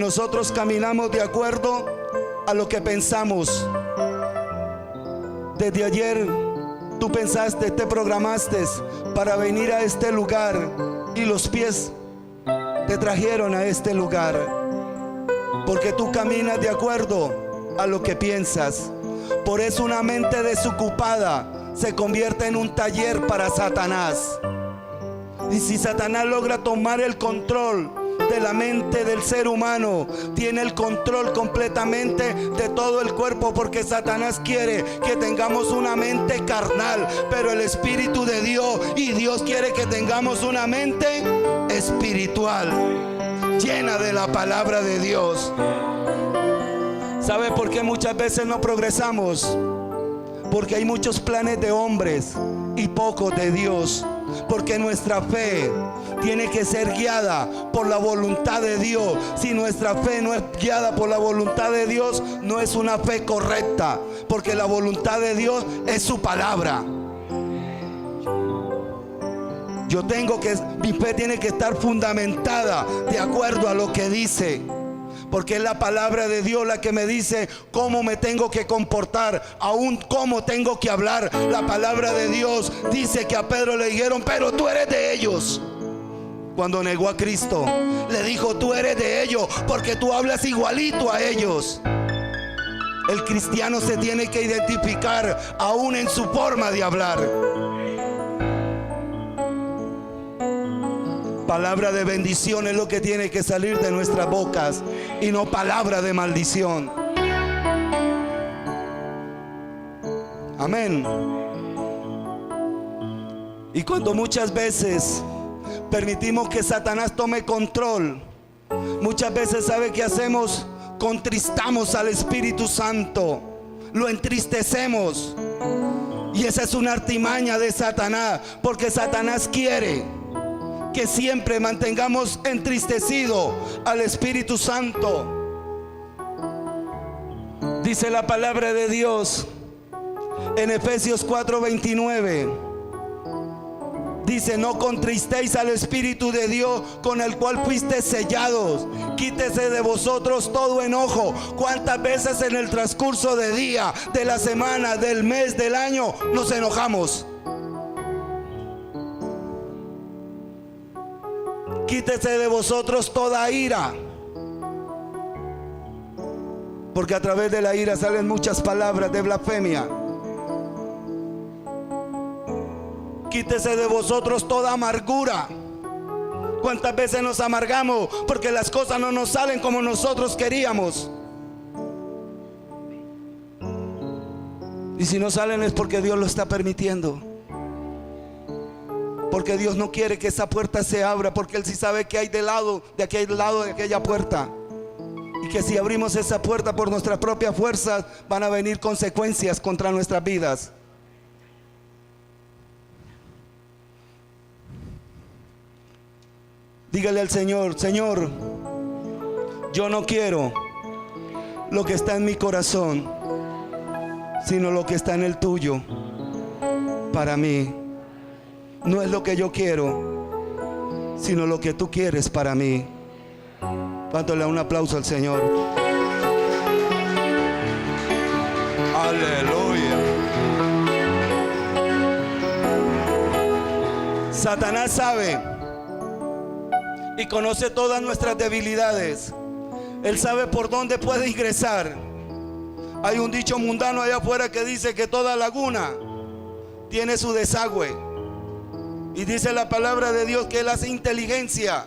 nosotros caminamos de acuerdo a lo que pensamos. Desde ayer tú pensaste, te programaste para venir a este lugar y los pies te trajeron a este lugar, porque tú caminas de acuerdo a lo que piensas. Por eso una mente desocupada se convierte en un taller para Satanás. Y si Satanás logra tomar el control de la mente del ser humano, tiene el control completamente de todo el cuerpo, porque Satanás quiere que tengamos una mente carnal, pero el Espíritu de Dios y Dios quiere que tengamos una mente espiritual, llena de la palabra de Dios. ¿Sabe por qué muchas veces no progresamos? Porque hay muchos planes de hombres y pocos de Dios. Porque nuestra fe tiene que ser guiada por la voluntad de Dios. Si nuestra fe no es guiada por la voluntad de Dios, no es una fe correcta, porque la voluntad de Dios es su palabra. Mi fe tiene que estar fundamentada de acuerdo a lo que dice, porque es la palabra de Dios la que me dice cómo me tengo que comportar, aún cómo tengo que hablar. La palabra de Dios dice que a Pedro le dijeron: pero tú eres de ellos. Cuando negó a Cristo, le dijo: tú eres de ellos porque tú hablas igualito a ellos. El cristiano se tiene que identificar aún en su forma de hablar. Palabra de bendición es lo que tiene que salir de nuestras bocas, y no palabra de maldición. Amén. Y cuando muchas veces permitimos que Satanás tome control, muchas veces, ¿sabe qué hacemos? Contristamos al Espíritu Santo, lo entristecemos. Y esa es una artimaña de Satanás, porque Satanás quiere que siempre mantengamos entristecido al Espíritu Santo. Dice la palabra de Dios en Efesios 4:29. Dice: no contristéis al Espíritu de Dios, con el cual fuiste sellados. Quítese de vosotros todo enojo. ¿Cuántas veces en el transcurso de día, de la semana, del mes, del año nos enojamos? Quítese de vosotros toda ira, porque a través de la ira salen muchas palabras de blasfemia. Quítese de vosotros toda amargura. ¿Cuántas veces nos amargamos porque las cosas no nos salen como nosotros queríamos? Y si no salen es porque Dios lo está permitiendo, porque Dios no quiere que esa puerta se abra, porque Él sí sabe que hay de aquel lado de aquella puerta, y que si abrimos esa puerta por nuestras propias fuerzas, van a venir consecuencias contra nuestras vidas. Dígale al Señor: Señor, yo no quiero lo que está en mi corazón, sino lo que está en el tuyo para mí. No es lo que yo quiero, sino lo que tú quieres para mí. Dándole un aplauso al Señor. Aleluya. Satanás sabe y conoce todas nuestras debilidades. Él sabe por dónde puede ingresar. Hay un dicho mundano allá afuera que dice que toda laguna tiene su desagüe. Y dice la palabra de Dios que Él hace inteligencia.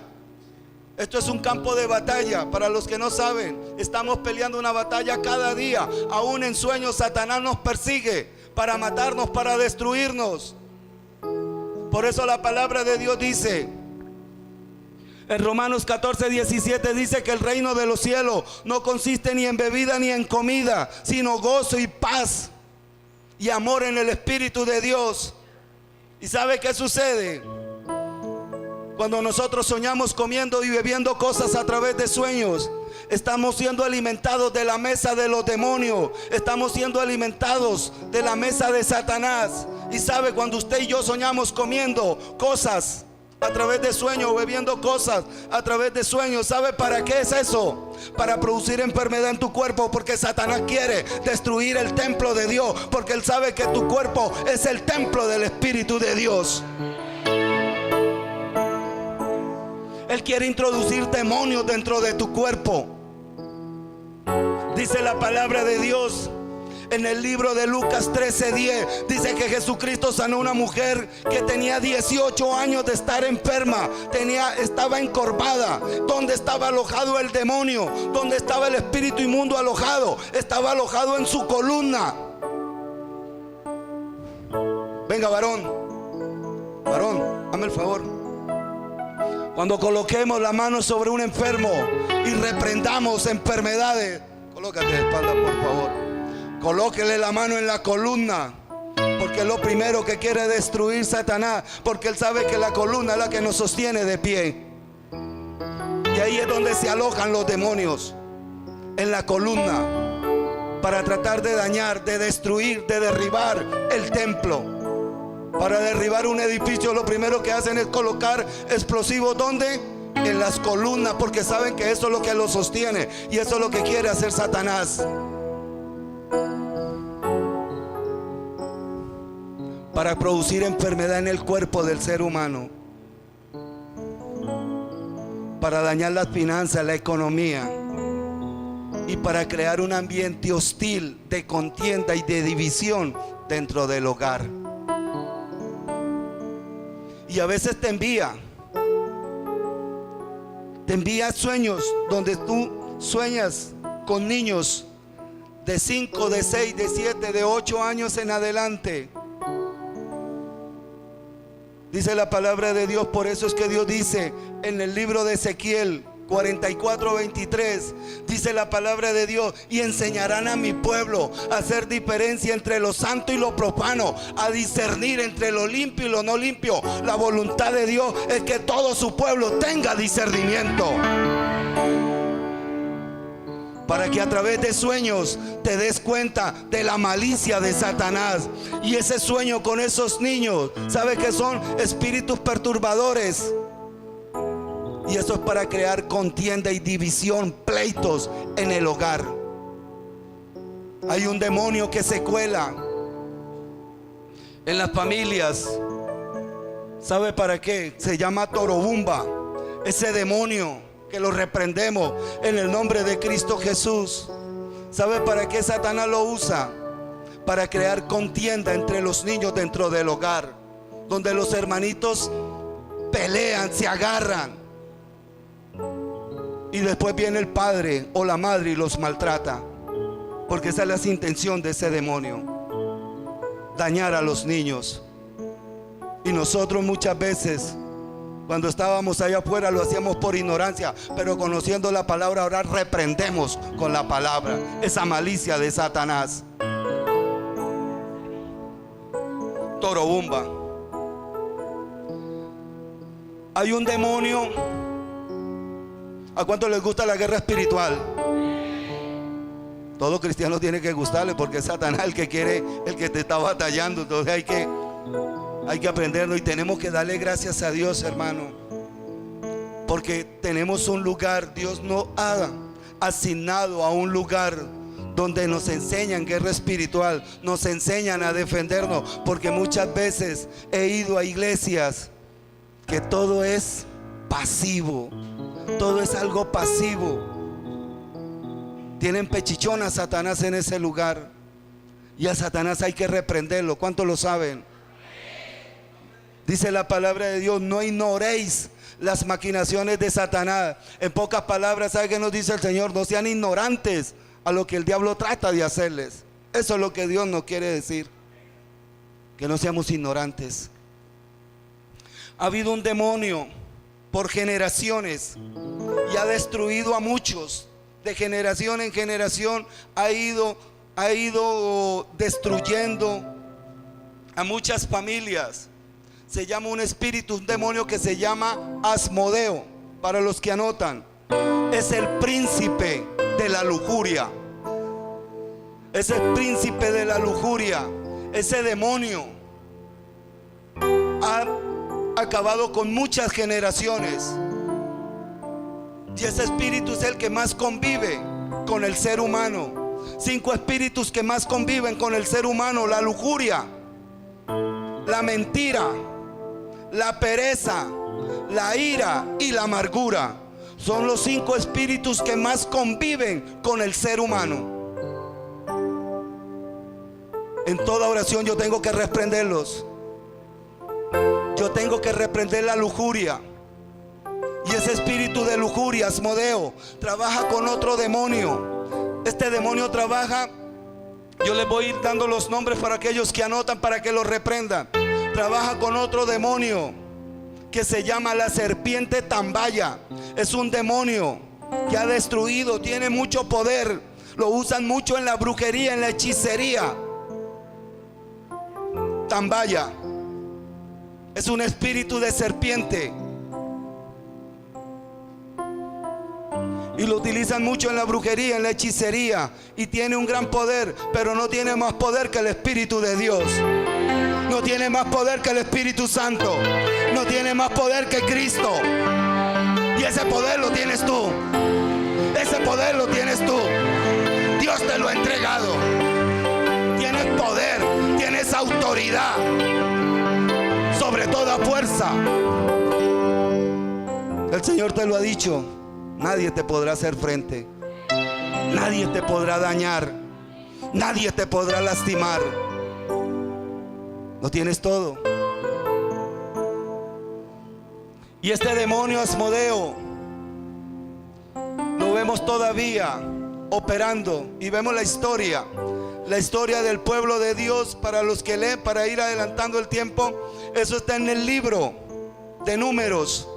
Esto es un campo de batalla. Para los que no saben, estamos peleando una batalla cada día. Aún en sueños Satanás nos persigue para matarnos, para destruirnos. Por eso la palabra de Dios dice en Romanos 14:17, dice que el reino de los cielos no consiste ni en bebida ni en comida, sino gozo y paz y amor en el Espíritu de Dios. ¿Y sabe qué sucede? Cuando nosotros soñamos comiendo y bebiendo cosas a través de sueños, estamos siendo alimentados de la mesa de los demonios. Estamos siendo alimentados de la mesa de Satanás. Y sabe, cuando usted y yo soñamos comiendo cosas a través de sueños, bebiendo cosas a través de sueños. ¿Sabe para qué es eso? Para producir enfermedad en tu cuerpo, porque Satanás quiere destruir el templo de Dios, porque él sabe que tu cuerpo es el templo del Espíritu de Dios. Él quiere introducir demonios dentro de tu cuerpo. Dice la palabra de Dios en el libro de Lucas 13:10, dice que Jesucristo sanó a una mujer que tenía 18 años de estar enferma, estaba encorvada. ¿Dónde estaba alojado el demonio? ¿Dónde estaba el espíritu inmundo alojado? Estaba alojado en su columna. Venga, varón, hazme el favor. Cuando coloquemos la mano sobre un enfermo y reprendamos enfermedades, colócate de espalda, por favor. Colóquele la mano en la columna, porque es lo primero que quiere destruir Satanás, porque él sabe que la columna es la que nos sostiene de pie. Y ahí es donde se alojan los demonios, en la columna, para tratar de dañar, de destruir, de derribar el templo. Para derribar un edificio, lo primero que hacen es colocar explosivos. ¿Dónde? En las columnas, porque saben que eso es lo que lo sostiene, y eso es lo que quiere hacer Satanás. Para producir enfermedad en el cuerpo del ser humano, para dañar las finanzas, la economía, y para crear un ambiente hostil de contienda y de división dentro del hogar. Y a veces te envía sueños donde tú sueñas con niños de 5, de 6, de 7, de 8 años en adelante. Dice la palabra de Dios, por eso es que Dios dice en el libro de Ezequiel 44:23, dice la palabra de Dios: y enseñarán a mi pueblo a hacer diferencia entre lo santo y lo profano, a discernir entre lo limpio y lo no limpio. La voluntad de Dios es que todo su pueblo tenga discernimiento, para que a través de sueños te des cuenta de la malicia de Satanás. Y ese sueño con esos niños, ¿sabe que son espíritus perturbadores? Y eso es para crear contienda y división, pleitos en el hogar. Hay un demonio que se cuela en las familias. ¿Sabe para qué? Se llama Torobumba. Ese demonio que lo reprendemos en el nombre de Cristo Jesús. ¿Sabe para qué Satanás lo usa? Para crear contienda entre los niños dentro del hogar, donde los hermanitos pelean, se agarran, y después viene el padre o la madre y los maltrata, porque esa es la intención de ese demonio: dañar a los niños. Y nosotros muchas veces, cuando estábamos allá afuera, lo hacíamos por ignorancia, pero conociendo la palabra, ahora reprendemos con la palabra esa malicia de Satanás. Torobumba. Hay un demonio. ¿A cuánto les gusta la guerra espiritual? Todo cristiano tiene que gustarle, porque es Satanás el que quiere, el que te está batallando. Entonces hay que aprenderlo, y tenemos que darle gracias a Dios, hermano, porque tenemos un lugar. Dios nos ha asignado a un lugar donde nos enseñan guerra espiritual, nos enseñan a defendernos, porque muchas veces he ido a iglesias que todo es pasivo, todo es algo pasivo. Tienen pechichón a Satanás en ese lugar, y a Satanás hay que reprenderlo. ¿Cuántos lo saben? Dice la palabra de Dios: no ignoréis las maquinaciones de Satanás. En pocas palabras, ¿sabe qué nos dice el Señor? No sean ignorantes a lo que el diablo trata de hacerles. Eso es lo que Dios nos quiere decir, que no seamos ignorantes. Ha habido un demonio por generaciones y ha destruido a muchos. De generación en generación ha ido destruyendo a muchas familias. Se llama un espíritu, un demonio que se llama Asmodeo, para los que anotan. Es el príncipe de la lujuria. Es el príncipe de la lujuria. Ese demonio ha acabado con muchas generaciones. Y ese espíritu es el que más convive con el ser humano. 5 espíritus que más conviven con el ser humano: la lujuria, la mentira, la pereza, la ira y la amargura. Son los 5 espíritus que más conviven con el ser humano. En toda oración yo tengo que reprenderlos. Yo tengo que reprender la lujuria. Y ese espíritu de lujuria, Asmodeo, trabaja con otro demonio. Este demonio trabaja, yo les voy a ir dando los nombres para aquellos que anotan, para que los reprendan. Trabaja con otro demonio que se llama la serpiente Tambaya. Es un demonio que ha destruido, tiene mucho poder. Lo usan mucho en la brujería, en la hechicería. Tambaya es un espíritu de serpiente y lo utilizan mucho en la brujería, en la hechicería, y tiene un gran poder, pero no tiene más poder que el Espíritu de Dios. No tiene más poder que el Espíritu Santo. No tiene más poder que Cristo. Y ese poder lo tienes tú. Ese poder lo tienes tú. Dios te lo ha entregado. Tienes poder, tienes autoridad sobre toda fuerza. El Señor te lo ha dicho. Nadie te podrá hacer frente. Nadie te podrá dañar. Nadie te podrá lastimar. Lo tienes todo. Y este demonio Asmodeo lo vemos todavía operando. Y vemos la historia del pueblo de Dios. Para los que leen, para ir adelantando el tiempo, eso está en el libro de Números.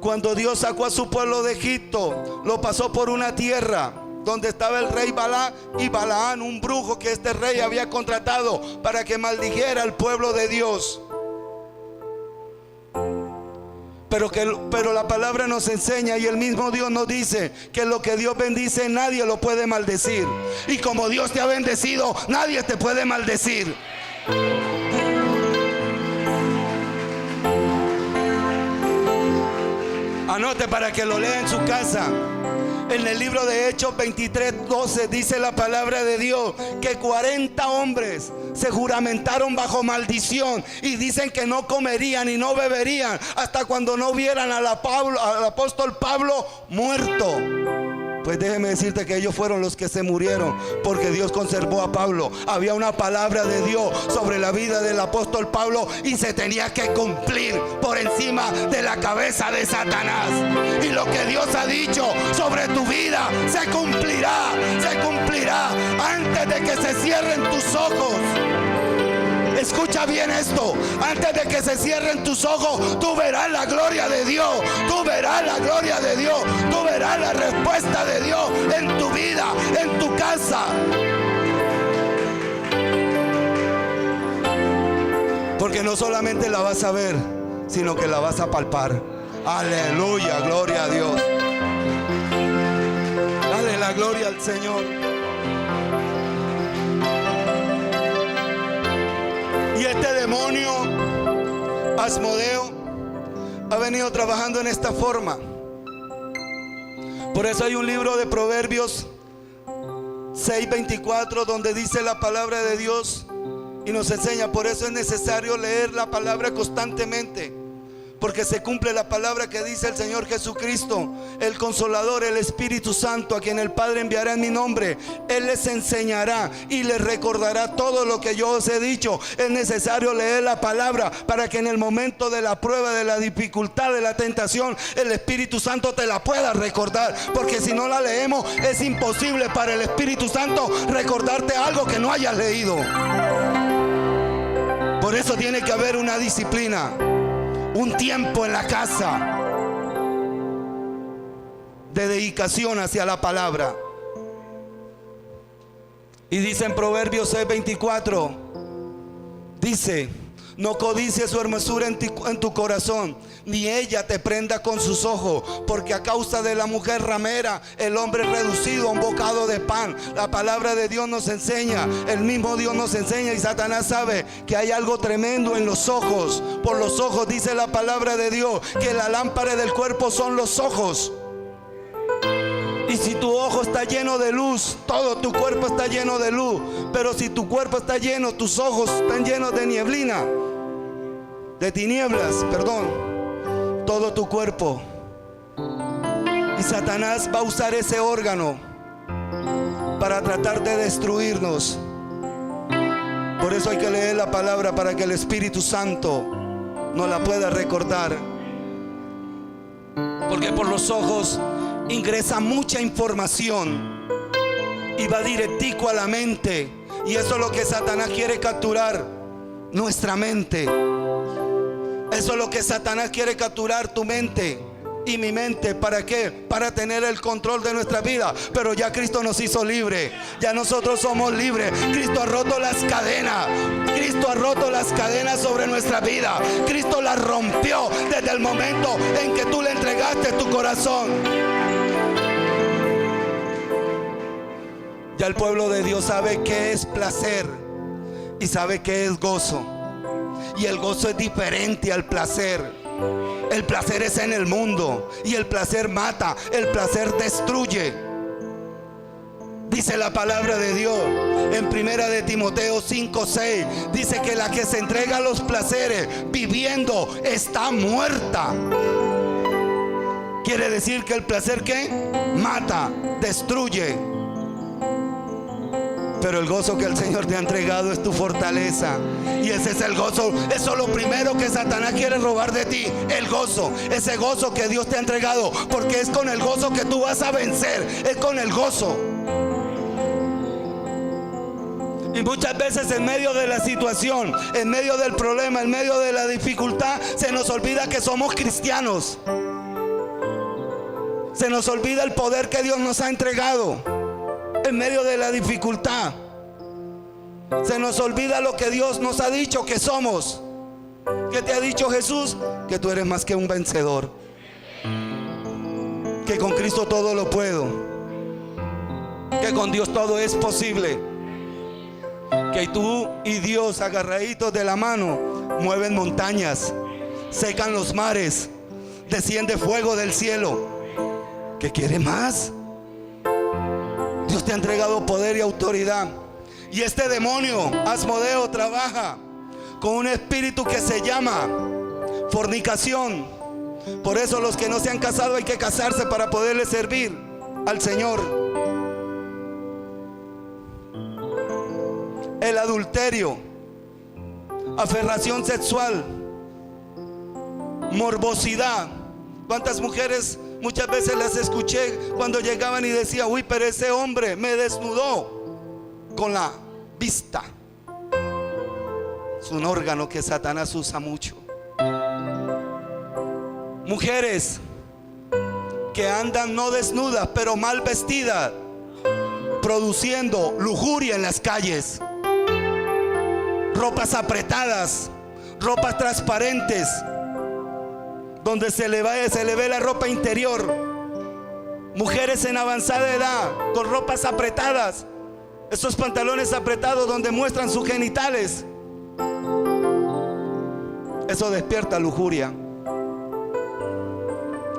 Cuando Dios sacó a su pueblo de Egipto, lo pasó por una tierra donde estaba el rey Balá y Balaán, un brujo que este rey había contratado para que maldijera al pueblo de Dios. Pero la palabra nos enseña, y el mismo Dios nos dice, que lo que Dios bendice nadie lo puede maldecir. Y como Dios te ha bendecido, nadie te puede maldecir. Anote para que lo lea en su casa. En el libro de Hechos 23:12 dice la palabra de Dios que 40 hombres se juramentaron bajo maldición y dicen que no comerían y no beberían hasta cuando no vieran al apóstol Pablo muerto. Pues déjeme decirte que ellos fueron los que se murieron, porque Dios conservó a Pablo. Había una palabra de Dios sobre la vida del apóstol Pablo y se tenía que cumplir por encima de la cabeza de Satanás. Y lo que Dios ha dicho sobre tu vida se cumplirá antes de que se cierren tus ojos. Escucha bien esto: antes de que se cierren tus ojos, tú verás la gloria de Dios. Tú verás la gloria de Dios. Tú verás la respuesta de Dios en tu vida, en tu casa. Porque no solamente la vas a ver, sino que la vas a palpar. Aleluya, gloria a Dios. Dale la gloria al Señor. Y este demonio Asmodeo ha venido trabajando en esta forma. Por eso hay un libro de Proverbios 6:24 donde dice la palabra de Dios y nos enseña. Por eso es necesario leer la palabra constantemente, porque se cumple la palabra que dice el Señor Jesucristo: el Consolador, el Espíritu Santo, a quien el Padre enviará en mi nombre. Él les enseñará y les recordará todo lo que yo os he dicho. Es necesario leer la palabra para que en el momento de la prueba, de la dificultad, de la tentación, el Espíritu Santo te la pueda recordar. Porque si no la leemos, es imposible para el Espíritu Santo recordarte algo que no hayas leído. Por eso tiene que haber una disciplina, un tiempo en la casa de dedicación hacia la palabra. Y dice en Proverbios 6:24, dice: No codicies su hermosura en tu corazón, ni ella te prenda con sus ojos, porque a causa de la mujer ramera, el hombre es reducido a un bocado de pan. La palabra de Dios nos enseña, el mismo Dios nos enseña, y Satanás sabe que hay algo tremendo en los ojos. Por los ojos, dice la palabra de Dios, que la lámpara del cuerpo son los ojos. Y si tu ojo está lleno de luz, todo tu cuerpo está lleno de luz. Pero si tu cuerpo está lleno, tus ojos están llenos de nieblina, de tinieblas, perdón, todo tu cuerpo. Y Satanás va a usar ese órgano para tratar de destruirnos. Por eso hay que leer la palabra, para que el Espíritu Santo nos la pueda recordar. Porque por los ojos ingresa mucha información y va directico a la mente. Y eso es lo que Satanás quiere capturar, nuestra mente. Eso es lo que Satanás quiere capturar, tu mente y mi mente. ¿Para qué? Para tener el control de nuestra vida. Pero ya Cristo nos hizo libre. Ya nosotros somos libres. Cristo ha roto las cadenas. Cristo ha roto las cadenas sobre nuestra vida. Cristo las rompió desde el momento en que tú le entregaste tu corazón. Ya el pueblo de Dios sabe qué es placer y sabe qué es gozo. Y el gozo es diferente al placer. El placer es en el mundo y el placer mata, el placer destruye. Dice la palabra de Dios en 1 de Timoteo 5:6, dice que la que se entrega a los placeres viviendo está muerta. Quiere decir que el placer, ¿qué? Mata, destruye. Pero el gozo que el Señor te ha entregado es tu fortaleza. Y ese es el gozo. Eso es lo primero que Satanás quiere robar de ti. El gozo. Ese gozo que Dios te ha entregado. Porque es con el gozo que tú vas a vencer. Es con el gozo. Y muchas veces en medio de la situación, en medio del problema, en medio de la dificultad, se nos olvida que somos cristianos. Se nos olvida el poder que Dios nos ha entregado. En medio de la dificultad se nos olvida lo que Dios nos ha dicho que somos. ¿Qué te ha dicho Jesús? Que tú eres más que un vencedor, que con Cristo todo lo puedo, que con Dios todo es posible, que tú y Dios agarraditos de la mano mueven montañas, secan los mares, desciende fuego del cielo. ¿Qué quiere más? Dios te ha entregado poder y autoridad. Y este demonio, Asmodeo, trabaja con un espíritu que se llama fornicación. Por eso los que no se han casado hay que casarse para poderle servir al Señor. El adulterio, aferración sexual, morbosidad. ¿Cuántas mujeres muchas veces las escuché cuando llegaban y decían: uy, pero ese hombre me desnudó con la vista? Es un órgano que Satanás usa mucho. Mujeres que andan no desnudas pero mal vestidas, produciendo lujuria en las calles. Ropas apretadas, ropas transparentes, donde se le ve la ropa interior. Mujeres en avanzada edad con ropas apretadas, esos pantalones apretados donde muestran sus genitales. Eso despierta lujuria.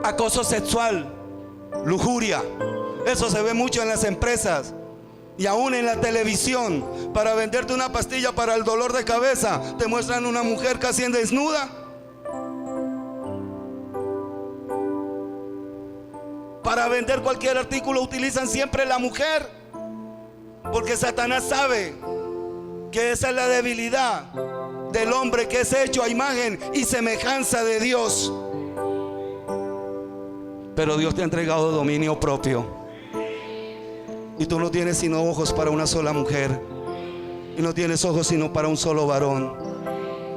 Acoso sexual, lujuria. Eso se ve mucho en las empresas y aún en la televisión. Para venderte una pastilla para el dolor de cabeza, te muestran una mujer casi desnuda. Para vender cualquier artículo utilizan siempre la mujer, porque Satanás sabe que esa es la debilidad del hombre, que es hecho a imagen y semejanza de Dios. Pero Dios te ha entregado dominio propio, y tú no tienes sino ojos para una sola mujer, y no tienes ojos sino para un solo varón,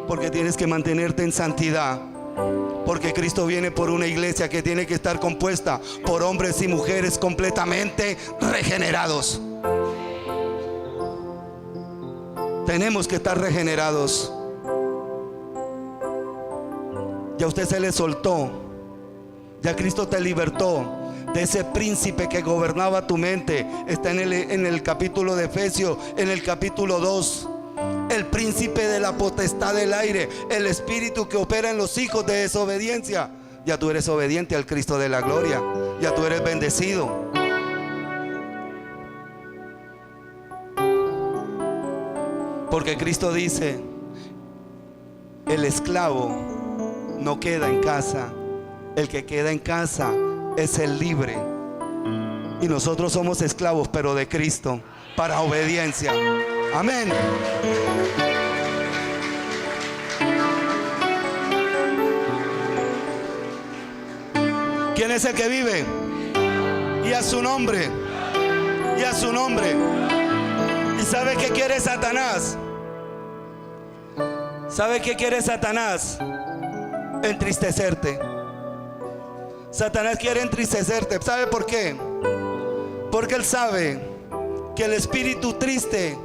porque tienes que mantenerte en santidad. Porque Cristo viene por una iglesia que tiene que estar compuesta por hombres y mujeres completamente regenerados. Tenemos que estar regenerados. Ya usted se le soltó. Ya Cristo te libertó de ese príncipe que gobernaba tu mente. Está en el capítulo de Efesios, en el capítulo 2. El príncipe de la potestad del aire, el espíritu que opera en los hijos de desobediencia. Ya tú eres obediente al Cristo de la gloria. Ya tú eres bendecido. Porque Cristo dice: el esclavo no queda en casa, el que queda en casa es el libre. Y nosotros somos esclavos, pero de Cristo, para obediencia. Amén. ¿Quién es el que vive? Y a su nombre. Y a su nombre. ¿Y sabe qué quiere Satanás? ¿Sabe qué quiere Satanás? Entristecerte. Satanás quiere entristecerte. ¿Sabe por qué? Porque él sabe que el espíritu triste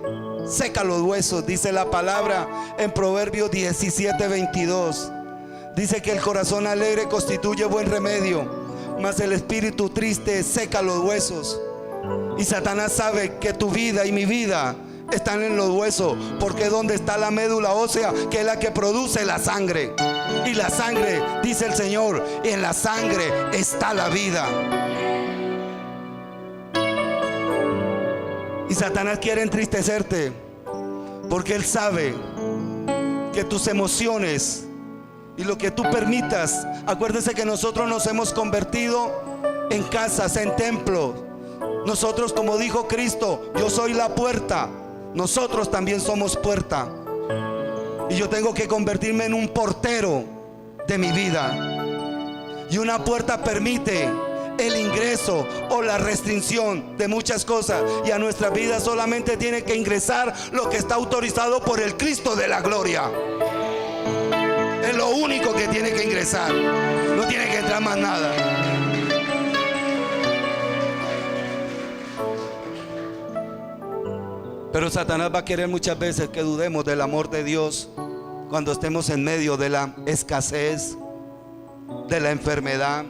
seca los huesos. Dice la palabra en Proverbios 17:22. Dice que el corazón alegre constituye buen remedio, mas el espíritu triste seca los huesos. Y Satanás sabe que tu vida y mi vida están en los huesos, porque donde está la médula ósea, que es la que produce la sangre. Y la sangre, dice el Señor, en la sangre está la vida. Y Satanás quiere entristecerte, porque él sabe que tus emociones y lo que tú permitas. Acuérdense que nosotros nos hemos convertido en casas, en templos. Nosotros, como dijo Cristo, yo soy la puerta. Nosotros también somos puerta. Y yo tengo que convertirme en un portero de mi vida. Y una puerta permite el ingreso o la restricción de muchas cosas. Y a nuestra vida solamente tiene que ingresar lo que está autorizado por el Cristo de la gloria. Es lo único que tiene que ingresar. No tiene que entrar más nada. Pero Satanás va a querer muchas veces que dudemos del amor de Dios cuando estemos en medio de la escasez, de la enfermedad,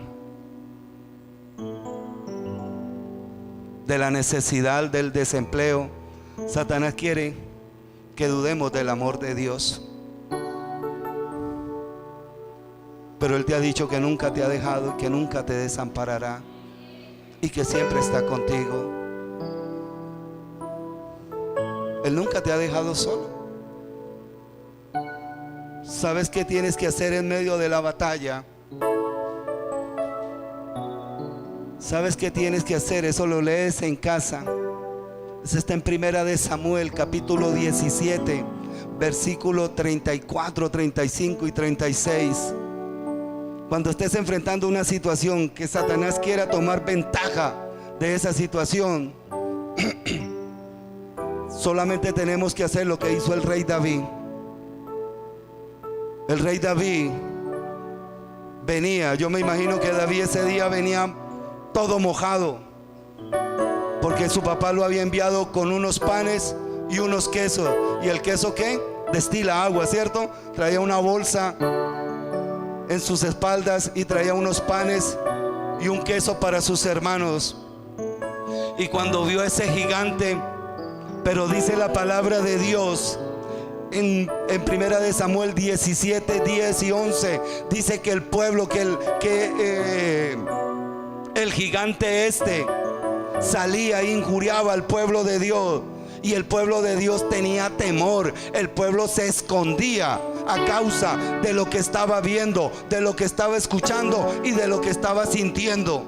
de la necesidad, del desempleo. Satanás quiere que dudemos del amor de Dios. Pero Él te ha dicho que nunca te ha dejado y que nunca te desamparará y que siempre está contigo. Él nunca te ha dejado solo. ¿Sabes qué tienes que hacer en medio de la batalla? ¿Sabes qué tienes que hacer? Eso lo lees en casa. Eso está en Primera de Samuel, capítulo 17, versículo 34, 35 y 36. Cuando estés enfrentando una situación que Satanás quiera tomar ventaja de esa situación, solamente tenemos que hacer lo que hizo el rey David. El rey David venía, yo me imagino que David ese día venía todo mojado, porque su papá lo había enviado con unos panes y unos quesos. ¿Y el queso qué? Destila agua, ¿cierto? Traía una bolsa en sus espaldas y traía unos panes y un queso para sus hermanos. Y cuando vio ese gigante, pero dice la palabra de Dios en Primera de Samuel 17, 10 y 11, dice que el pueblo, el gigante salía e injuriaba al pueblo de Dios. Y el pueblo de Dios tenía temor. El pueblo se escondía a causa de lo que estaba viendo, de lo que estaba escuchando y de lo que estaba sintiendo.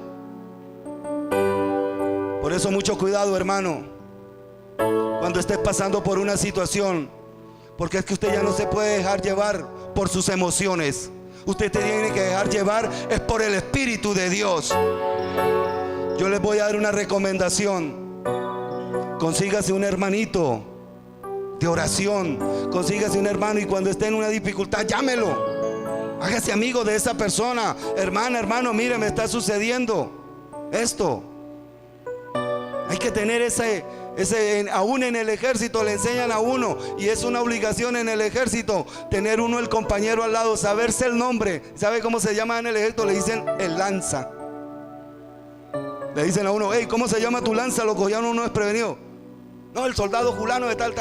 Por eso mucho cuidado, hermano, cuando estés pasando por una situación, porque es que usted ya no se puede dejar llevar por sus emociones. Usted tiene que dejar llevar es por el Espíritu de Dios. Yo les voy a dar una recomendación. Consígase un hermanito de oración. Consígase un hermano y cuando esté en una dificultad, llámelo. Hágase amigo de esa persona. Hermana, hermano, mire, me está sucediendo esto. Hay que tener Aún en el ejército le enseñan a uno, y es una obligación en el ejército tener uno el compañero al lado, saberse el nombre. ¿Sabe cómo se llama en el ejército? Le dicen el lanza. Le dicen a uno: hey, ¿cómo se llama tu lanza? Lo cogían uno desprevenido. No, el soldado fulano de tal.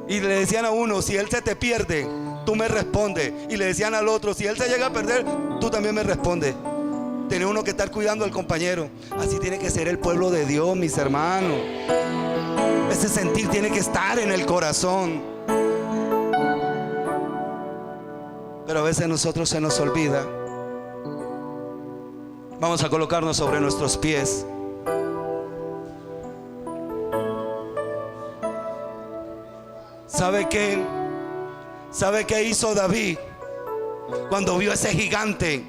Y le decían a uno: si él se te pierde, tú me respondes. Y le decían al otro: si él se llega a perder, tú también me respondes. Tiene uno que estar cuidando al compañero. Así tiene que ser el pueblo de Dios, mis hermanos. Ese sentir tiene que estar en el corazón. Pero a veces a nosotros se nos olvida. Vamos a colocarnos sobre nuestros pies. ¿Sabe qué? ¿Sabe qué hizo David cuando vio ese gigante?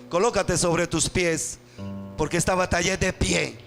Colócate sobre tus pies, porque esta batalla es de pie.